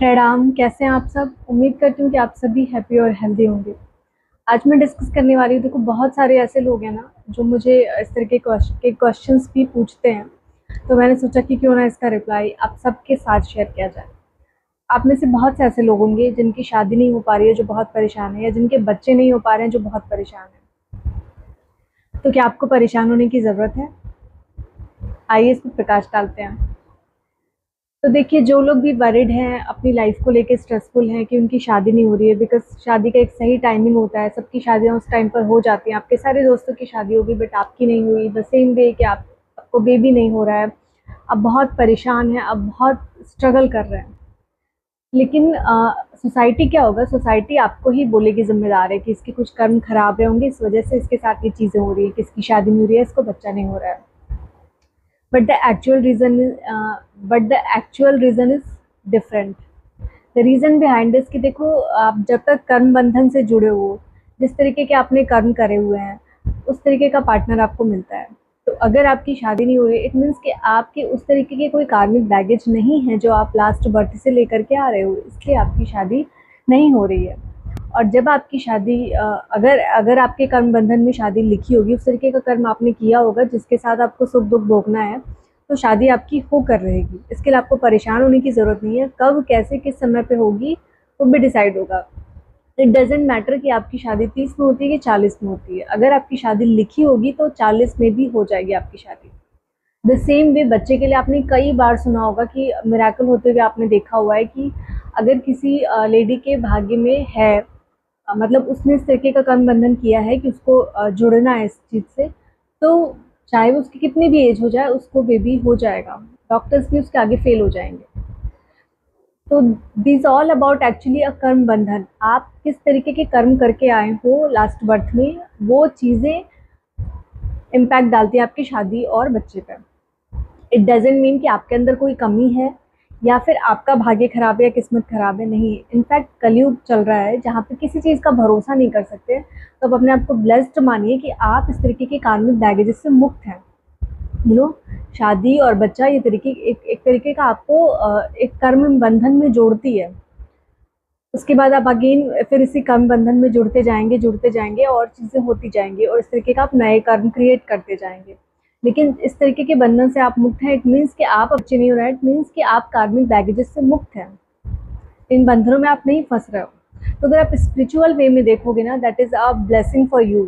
प्रणाम। कैसे हैं आप सब? उम्मीद करती हूँ कि आप सभी हैप्पी और हेल्दी होंगे। आज मैं डिस्कस करने वाली हूँ। देखो, बहुत सारे ऐसे लोग हैं ना जो मुझे इस तरह के क्वेश्चंस भी पूछते हैं, तो मैंने सोचा कि क्यों ना इसका रिप्लाई आप सबके साथ शेयर किया जाए। आप में से बहुत से ऐसे लोग होंगे जिनकी शादी नहीं हो पा रही है, जो बहुत परेशान है, या जिनके बच्चे नहीं हो पा रहे हैं, जो बहुत परेशान है। तो क्या आपको परेशान होने की ज़रूरत है? आइए इस पर प्रकाश डालते हैं। तो देखिए, जो लोग भी वरिड हैं, अपनी लाइफ को लेके स्ट्रेसफुल हैं कि उनकी शादी नहीं हो रही है, बिकॉज शादी का एक सही टाइमिंग होता है, सबकी शादियां उस टाइम पर हो जाती हैं। आपके सारे दोस्तों की शादी होगी बट आपकी नहीं हुई, द सेम वे कि आपको बेबी नहीं हो रहा है। आप बहुत परेशान हैं, आप बहुत स्ट्रगल कर रहे हैं। लेकिन सोसाइटी क्या होगा? सोसाइटी आपको ही बोलेगी जिम्मेदार है कि इसके कुछ कर्म खराब रहे होंगे, इस वजह से इसके साथ ये चीज़ें हो रही है कि इसकी शादी नहीं हो रही है, इसको बच्चा नहीं हो रहा है। but the actual reason is but the actual reason is different. The reason behind is कि देखो, आप जब तक कर्म बंधन से जुड़े हो, जिस तरीके के आपने कर्म करे हुए हैं, उस तरीके का पार्टनर आपको मिलता है। तो अगर आपकी शादी नहीं हो रही, इट मीन्स कि आपके उस तरीके के कोई कार्मिक बैगेज नहीं है जो आप लास्ट बर्थ से लेकर के आ रहे हो, इसलिए आपकी शादी नहीं हो रही है। और जब आपकी शादी अगर अगर आपके कर्म बंधन में शादी लिखी होगी, उस तरीके का कर्म आपने किया होगा जिसके साथ आपको सुख दुख भोगना है, तो शादी आपकी होकर रहेगी। इसके लिए आपको परेशान होने की ज़रूरत नहीं है। कब, कैसे, किस समय पे होगी वो भी डिसाइड होगा। इट डजेंट मैटर कि आपकी शादी 30 में होती है कि 40 में होती है। अगर आपकी शादी लिखी होगी तो 40 में भी हो जाएगी आपकी शादी। द सेम वे बच्चे के लिए आपने कई बार सुना होगा कि मिरेकल होते हुए आपने देखा हुआ है कि अगर किसी लेडी के भाग्य में है, मतलब उसने इस तरीके का कर्म बंधन किया है कि उसको जुड़ना है इस चीज़ से, तो चाहे वो उसकी कितनी भी एज हो जाए, उसको बेबी हो जाएगा। डॉक्टर्स भी उसके आगे फेल हो जाएंगे। तो दिस ऑल अबाउट एक्चुअली अ कर्म बंधन। आप किस तरीके के कर्म करके आए हो लास्ट बर्थ में, वो चीज़ें इम्पैक्ट डालती है आपकी शादी और बच्चे पर। इट डजेंट मीन कि आपके अंदर कोई कमी है या फिर आपका भाग्य खराब है या किस्मत खराब है, नहीं। इनफैक्ट कलयुग चल रहा है जहाँ पे किसी चीज़ का भरोसा नहीं कर सकते। तो आप अपने आप को ब्लेस्ड मानिए कि आप इस तरीके के कार्मिक बैगेजेस से मुक्त हैं। शादी और बच्चा ये तरीके एक तरीके का आपको एक कर्म बंधन में जोड़ती है। उसके बाद आप अगेन फिर इसी कर्म बंधन में जुड़ते जाएंगे और चीज़ें होती जाएंगी और इस तरीके का आप नए कर्म क्रिएट करते जाएंगे। लेकिन इस तरीके के बंधन से आप मुक्त हैं, इट मीन्स कि आप बच्चे नहीं हो रहा है, इट मीन्स कि आप कार्मिक बैगेजेस से मुक्त हैं। इन बंधनों में आप नहीं फंस रहे हो। तो अगर आप स्पिरिचुअल वे में देखोगे ना, that is a blessing for you,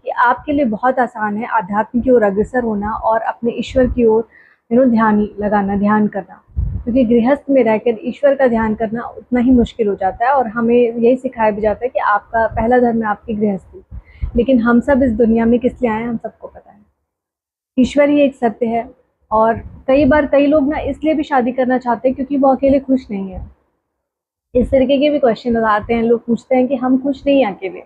कि आपके लिए बहुत आसान है आध्यात्म की ओर अग्रसर होना और अपने ईश्वर की ओर ध्यान लगाना, ध्यान करना। क्योंकि गृहस्थ में रहकर ईश्वर का ध्यान करना उतना ही मुश्किल हो जाता है, और हमें यही सिखाया भी जाता है कि आपका पहला धर्म है आपकी गृहस्थी। लेकिन हम सब इस दुनिया में किस लिए आए हैं, हम सबको पता है। ईश्वर ही एक सत्य है। और कई बार कई लोग ना इसलिए भी शादी करना चाहते हैं क्योंकि वो अकेले खुश नहीं है। इस तरीके के भी क्वेश्चन लगाते हैं लोग, पूछते हैं कि हम खुश नहीं हैं अकेले,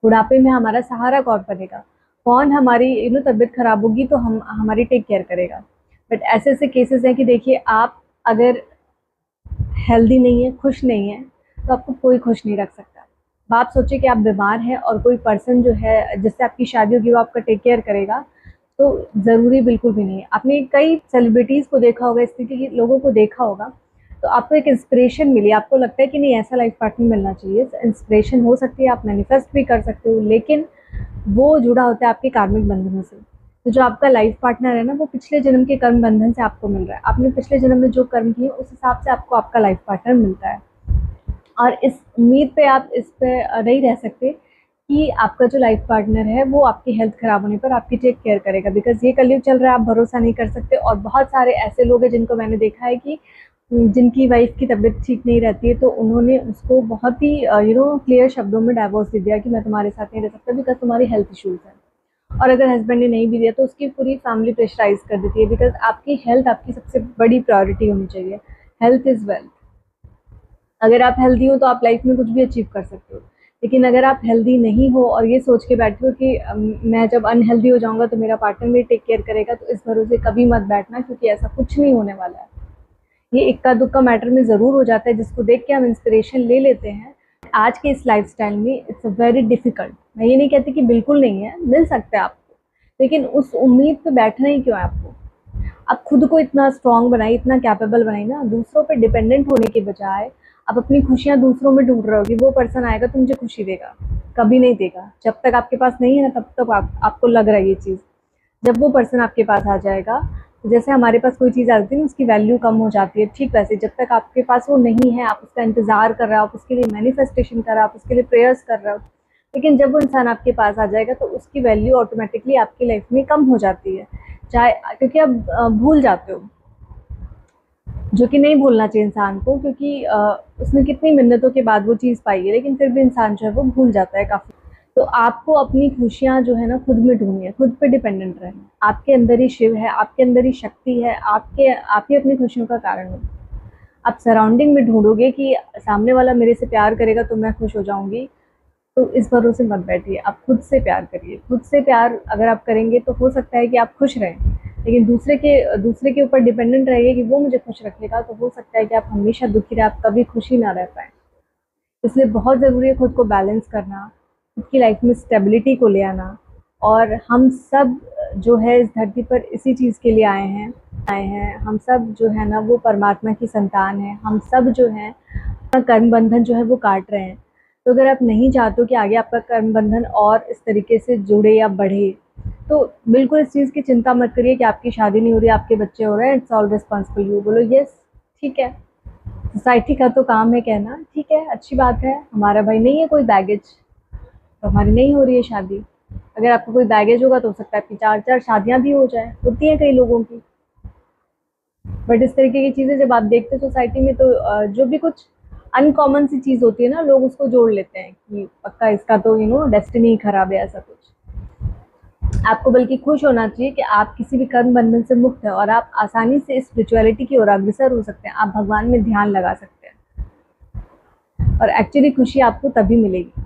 बुढ़ापे में हमारा सहारा कौन बनेगा, कौन हमारी तबीयत खराब होगी तो हम हमारी टेक केयर करेगा। बट ऐसे ऐसे केसेस हैं कि देखिए, आप अगर हेल्दी नहीं है, खुश नहीं है, तो आपको कोई खुश नहीं रख सकता। बात सोचिए कि आप बीमार हैं और कोई पर्सन जो है जिससे आपकी शादी होगी वो आपका टेक केयर करेगा, तो ज़रूरी बिल्कुल भी नहीं है। आपने कई सेलिब्रिटीज़ को देखा होगा, इस तरीके के लोगों को देखा होगा, तो आपको एक इंस्पिरेशन मिली, आपको लगता है कि नहीं ऐसा लाइफ पार्टनर मिलना चाहिए। इंस्पिरेशन हो सकती है, आप मैनिफेस्ट भी कर सकते हो, लेकिन वो जुड़ा होता है आपके कार्मिक बंधनों से। तो जो आपका लाइफ पार्टनर है ना, वो पिछले जन्म के कर्म बंधन से आपको मिल रहा है। आपने पिछले जन्म में जो कर्म किए उस हिसाब से आपको आपका लाइफ पार्टनर मिलता है। और इस उम्मीद पे आप इस पे नहीं रह सकते कि आपका जो लाइफ पार्टनर है वो आपकी हेल्थ खराब होने पर आपकी टेक केयर करेगा, बिकॉज ये कलयुग चल रहा है, आप भरोसा नहीं कर सकते। और बहुत सारे ऐसे लोग हैं जिनको मैंने देखा है कि जिनकी वाइफ की तबीयत ठीक नहीं रहती है, तो उन्होंने उसको बहुत ही क्लियर शब्दों में डाइवोर्स दे दिया कि मैं तुम्हारे साथ नहीं रह सकता बिकॉज तुम्हारी हेल्थ इश्यूज़ हैं। और अगर हस्बैंड ने नहीं भी दिया तो उसकी पूरी फैमिली प्रेशराइज कर देती है, बिकॉज आपकी हेल्थ आपकी सबसे बड़ी प्रायोरिटी होनी चाहिए। Health is wealth. अगर आप हेल्दी हो तो आप लाइफ में कुछ भी अचीव कर सकते हो। लेकिन अगर आप हेल्दी नहीं हो और ये सोच के बैठे हो कि मैं जब अनहेल्दी हो जाऊंगा तो मेरा पार्टनर मेरी टेक केयर करेगा, तो इस भरोसे कभी मत बैठना, क्योंकि ऐसा कुछ नहीं होने वाला है। ये इक्का दुक्का मैटर में ज़रूर हो जाता है, जिसको देख के हम इंस्पिरेशन ले लेते हैं। आज के इस लाइफस्टाइल में इट्स वेरी डिफ़िकल्ट। मैं ये नहीं कहती कि बिल्कुल नहीं है, मिल सकता है आपको, लेकिन उस उम्मीद पे बैठना ही क्यों है आपको। आप खुद को इतना स्ट्रॉन्ग बनाइए, इतना कैपेबल बनाइए ना, दूसरों पे डिपेंडेंट होने के बजाय आप अपनी खुशियाँ दूसरों में ढूँढ रहे हो कि वो पर्सन आएगा तो मुझे खुशी देगा, कभी नहीं देगा। जब तक आपके पास नहीं है ना, तब तक आपको लग रहा है ये चीज़। जब वो पर्सन आपके पास आ जाएगा, तो जैसे हमारे पास कोई चीज़ आती है ना, उसकी वैल्यू कम हो जाती है, ठीक वैसे जब तक आपके पास वो नहीं है, आप उसका इंतज़ार कर रहे हो, आप उसके लिए मैनिफेस्टेशन कर रहे हो, आप उसके लिए प्रेयर्स कर रहे हो, लेकिन जब वो इंसान आपके पास आ जाएगा तो उसकी वैल्यू ऑटोमेटिकली आपकी लाइफ में कम हो जाती है। चाहे क्योंकि आप भूल जाते हो, जो कि नहीं भूलना चाहिए इंसान को, क्योंकि उसने कितनी मिन्नतों के बाद वो चीज़ पाई है, लेकिन फिर भी इंसान जो है वो भूल जाता है काफ़ी। तो आपको अपनी खुशियाँ जो है ना खुद में ढूँढनी है, खुद पे डिपेंडेंट रहना। आपके अंदर ही शिव है, आपके अंदर ही शक्ति है, आप ही अपनी खुशियों का कारण हो। आप सराउंडिंग में ढूँढोगे कि सामने वाला मेरे से प्यार करेगा तो मैं खुश हो जाऊँगी, तो इस भरोसे मत बैठिए। आप खुद से प्यार करिए। खुद से प्यार अगर आप करेंगे तो हो सकता है कि आप खुश रहें, लेकिन दूसरे के ऊपर डिपेंडेंट रहिए कि वो मुझे खुश रखेगा, तो हो सकता है कि आप हमेशा दुखी रहे, आप कभी खुशी ना रह पाएँ। इसलिए बहुत ज़रूरी है खुद को बैलेंस करना, खुद की लाइफ में स्टेबिलिटी को ले आना। और हम सब जो है इस धरती पर इसी चीज़ के लिए आए हैं। हम सब जो है ना वो परमात्मा की संतान हैं। हम सब जो हैं अपना कर्म बंधन जो है वो काट रहे हैं। तो अगर आप नहीं चाहते हो कि आगे आपका कर्म बंधन और इस तरीके से जुड़े या बढ़े, तो बिल्कुल इस चीज़ की चिंता मत करिए कि आपकी शादी नहीं हो रही, आपके बच्चे हो रहे हैं, इट्स ऑल रिस्पॉन्सिबल यू। बोलो यस, ठीक है। सोसाइटी का तो काम है कहना, ठीक है, अच्छी बात है, हमारा भाई नहीं है कोई बैगेज, तो हमारी नहीं हो रही है शादी। अगर आपको कोई बैगेज होगा तो हो सकता है आपकी 4-4 शादियाँ भी हो जाएँ, होती हैं कई लोगों की। बट इस तरीके की चीज़ें जब आप देखते हो सोसाइटी में, तो जो भी कुछ अनकॉमन सी चीज़ होती है ना, लोग उसको जोड़ लेते हैं कि पक्का इसका तो डेस्टिनी खराब है, ऐसा कुछ। आपको बल्कि खुश होना चाहिए कि आप किसी भी कर्म बंधन से मुक्त हैं और आप आसानी से स्पिरिचुअलिटी की ओर अग्रसर हो सकते हैं। आप भगवान में ध्यान लगा सकते हैं और एक्चुअली खुशी आपको तभी मिलेगी।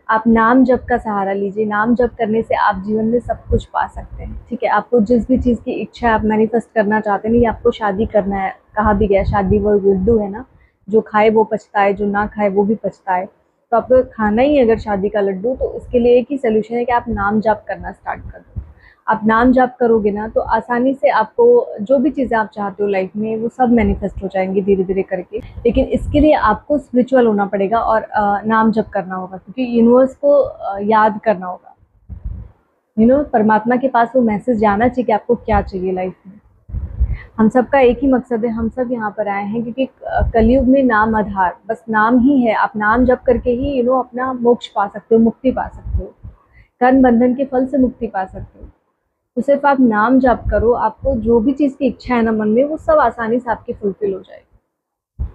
आप नाम जप का सहारा लीजिए। नाम जप करने से आप जीवन में सब कुछ पा सकते हैं, ठीक है। आपको जिस भी चीज़ की इच्छा आप मैनिफेस्ट करना चाहते हैं, नहीं आपको शादी करना है, कहा भी गया शादी वो लड्डू है ना, जो खाए वो पछताए, जो ना खाए वो भी पछताए। तो आपको खाना ही है अगर शादी का लड्डू, तो उसके लिए एक ही सोल्यूशन है कि आप नाम जप करना स्टार्ट कर दो। आप नाम जप करोगे ना तो आसानी से आपको जो भी चीज़ें आप चाहते हो लाइफ में वो सब मैनिफेस्ट हो जाएंगी धीरे धीरे करके। लेकिन इसके लिए आपको स्पिरिचुअल होना पड़ेगा और नाम जप करना होगा, क्योंकि यूनिवर्स को याद करना होगा। परमात्मा के पास वो मैसेज जाना चाहिए कि आपको क्या चाहिए लाइफ में। हम सबका एक ही मकसद है, हम सब यहाँ पर आए हैं क्योंकि कलयुग में नाम आधार, बस नाम ही है। आप नाम जप करके ही अपना मोक्ष पा सकते हो, मुक्ति पा सकते हो, कर्म बंधन के फल से मुक्ति पा सकते हो। तो सिर्फ आप नाम जप करो, आपको जो भी चीज़ की इच्छा है ना मन में, वो सब आसानी से आपकी फुलफिल हो जाएगी।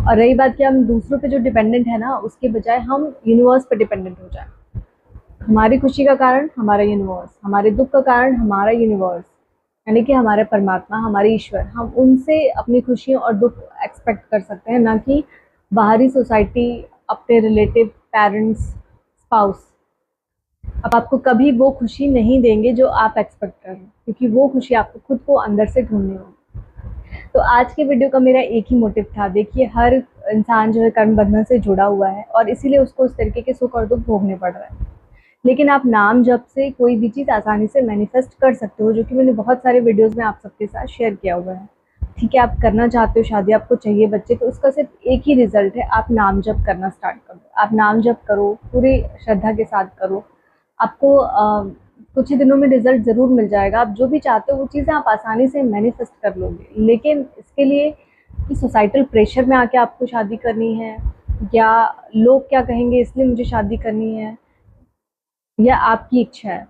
और रही बात कि हम दूसरों पे जो डिपेंडेंट है ना, उसके बजाय हम यूनिवर्स पे डिपेंडेंट हो जाए। हमारी खुशी का कारण हमारा यूनिवर्स, हमारे दुख का कारण हमारा यूनिवर्स, यानी कि हमारे परमात्मा, हमारे ईश्वर। हम उनसे अपनी खुशियाँ और दुख एक्सपेक्ट कर सकते हैं, ना कि बाहरी सोसाइटी, अपने रिलेटिव, पेरेंट्स, स्पाउस। अब आपको कभी वो खुशी नहीं देंगे जो आप एक्सपेक्ट कर रहे हैं, क्योंकि वो खुशी आपको खुद को अंदर से ढूंढनी होगी। तो आज के वीडियो का मेरा एक ही मोटिव था। देखिए, हर इंसान जो है कर्म बंधन से जुड़ा हुआ है और इसीलिए उसको इस तरीके के सुख और दुख भोगने पड़ रहे हैं। लेकिन आप नाम जप से कोई भी चीज़ आसानी से मैनिफेस्ट कर सकते हो, जो कि मैंने बहुत सारे वीडियोस में आप सबके साथ शेयर किया हुआ है। ठीक है, आप करना चाहते हो शादी, आपको चाहिए बच्चे, तो उसका सिर्फ एक ही रिजल्ट है, आप नाम जप करना स्टार्ट कर दो। आप नाम जप करो, पूरी श्रद्धा के साथ करो, आपको कुछ ही दिनों में रिजल्ट ज़रूर मिल जाएगा। आप जो भी चाहते हो वो चीज़ें आप आसानी से मैनिफेस्ट कर लोगे। लेकिन इसके लिए कि सोसाइटल प्रेशर में आके आपको शादी करनी है, या लोग क्या कहेंगे इसलिए मुझे शादी करनी है, या आपकी इच्छा है,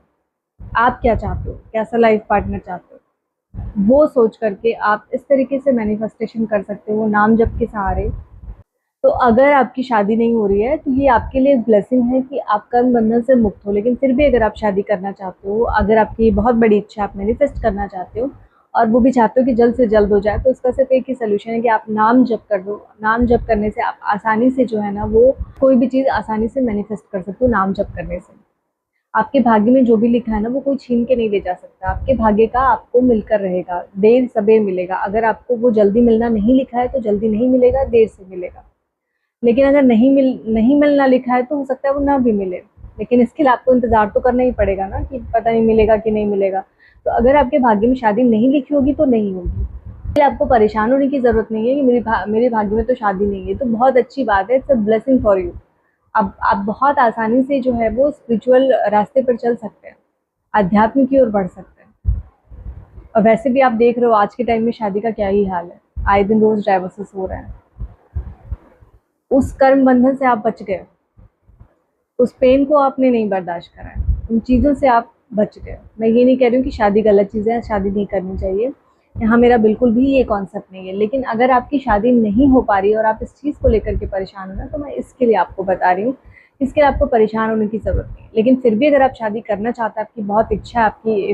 आप क्या चाहते हो, कैसा लाइफ पार्टनर चाहते हो, वो सोच करके आप इस तरीके से मैनिफेस्टेशन कर सकते हो नाम जप के सहारे। तो अगर आपकी शादी नहीं हो रही है तो ये आपके लिए ब्लेसिंग है कि आप कर्म बंधन से मुक्त हो। लेकिन फिर भी अगर आप शादी करना चाहते हो, अगर आपकी बहुत बड़ी इच्छा आप मैनिफेस्ट करना चाहते हो और वो भी चाहते हो कि जल्द से जल्द हो जाए, तो इसका सिर्फ एक ही सोल्यूशन है कि आप नाम जप कर दो। नाम जप करने से आप आसानी से जो है ना वो कोई भी चीज़ आसानी से मैनिफेस्ट कर सकते हो नाम जप करने से। आपके भाग्य में जो भी लिखा है ना वो कोई छीन के नहीं ले जा सकता। आपके भाग्य का आपको मिलकर रहेगा, देर सबेर मिलेगा। अगर आपको वो जल्दी मिलना नहीं लिखा है तो जल्दी नहीं मिलेगा, देर से मिलेगा। लेकिन अगर नहीं मिलना लिखा है तो हो सकता है वो ना भी मिले, लेकिन इसके लिए आपको इंतज़ार तो करना ही पड़ेगा ना, कि पता नहीं मिलेगा कि नहीं मिलेगा। तो अगर आपके भाग्य में शादी नहीं लिखी होगी तो नहीं होगी, आपको परेशान होने की ज़रूरत नहीं है कि मेरे भाग्य में तो शादी नहीं है, तो बहुत अच्छी बात है, it's a blessing for you. अब आप बहुत आसानी से जो है वो स्पिरिचुअल रास्ते पर चल सकते हैं, आध्यात्म की ओर बढ़ सकते हैं। और वैसे भी आप देख रहे हो आज के टाइम में शादी का क्या ही हाल है, आए दिन रोज़ डाइवोर्सेस हो रहे हैं। उस कर्म बंधन से आप बच गए, उस पेन को आपने नहीं बर्दाश्त करा है, उन चीज़ों से आप बच गए। मैं ये नहीं कह रही हूँ कि शादी गलत चीज़ है, शादी नहीं करनी चाहिए, यहाँ मेरा बिल्कुल भी ये कॉन्सेप्ट नहीं है। लेकिन अगर आपकी शादी नहीं हो पा रही है और आप इस चीज़ को लेकर के परेशान हो ना, तो मैं इसके लिए आपको बता रही हूँ, इसके लिए आपको परेशान होने की ज़रूरत नहीं है। लेकिन फिर भी अगर आप शादी करना चाहते हैं, आपकी बहुत इच्छा है, आपकी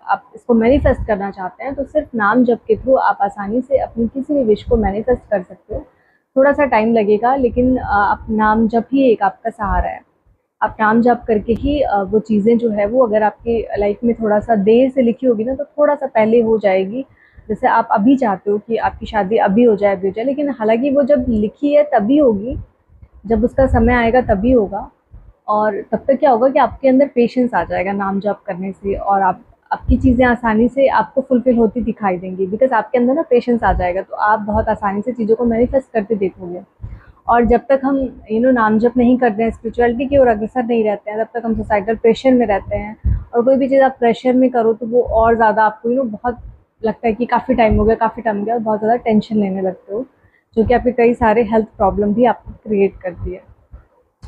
आप इसको मैनिफेस्ट करना चाहते हैं, तो सिर्फ नाम जप के थ्रू आप आसानी से अपनी किसी भी विश को मैनिफेस्ट कर सकते हो। थोड़ा सा टाइम लगेगा, लेकिन आप नाम जप ही एक आपका सहारा है। आप नाम जप करके ही वो चीज़ें जो है वो अगर आपकी लाइफ में थोड़ा सा देर से लिखी होगी ना, तो थोड़ा सा पहले हो जाएगी। जैसे आप अभी चाहते हो कि आपकी शादी अभी हो जाए, अभी हो जाए, लेकिन हालांकि वो जब लिखी है तभी होगी, जब उसका समय आएगा तभी होगा। और तब तक क्या होगा कि आपके अंदर पेशेंस आ जाएगा नाम जप करने से, और आप आपकी चीज़ें आसानी से आपको फुलफिल होती दिखाई देंगी, बिकॉज आपके अंदर ना पेशेंस आ जाएगा, तो आप बहुत आसानी से चीज़ों को मैनिफेस्ट करते देखोगे। और जब तक हम नाम जप नहीं करते हैं, स्पिरिचुअलिटी की ओर अग्रसर नहीं रहते हैं, तब तक हम सोसाइटल प्रेशर में रहते हैं। और कोई भी चीज़ आप प्रेशर में करो तो वो और ज़्यादा आपको बहुत लगता है कि काफ़ी टाइम हो गया, काफ़ी टाइम हो गया, और बहुत ज़्यादा टेंशन लेने लगते हो, जो कि आपके कई सारे हेल्थ प्रॉब्लम भी आपको क्रिएट करती है।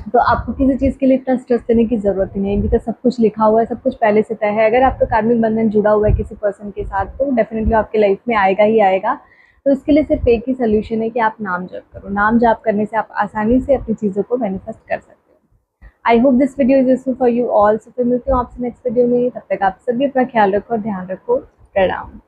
तो आपको किसी चीज़ के लिए इतना स्ट्रेस लेने की ज़रूरत ही नहीं है, बिकॉज़ सब कुछ लिखा हुआ है, सब कुछ पहले से तय है। अगर आपका कार्मिक बंधन जुड़ा हुआ है किसी पर्सन के साथ, तो डेफ़िनेटली आपकी लाइफ में आएगा ही आएगा। तो इसके लिए सिर्फ़ एक ही सॉल्यूशन है कि आप नाम जप करो। नाम जप करने से आप आसानी से अपनी चीज़ों को मैनिफेस्ट कर सकते हो। I hope this video is useful for you all. So फिर मिलती हूँ आपसे नेक्स्ट वीडियो में। तब तक आप सभी अपना ख्याल रखो और ध्यान रखो। प्रणाम।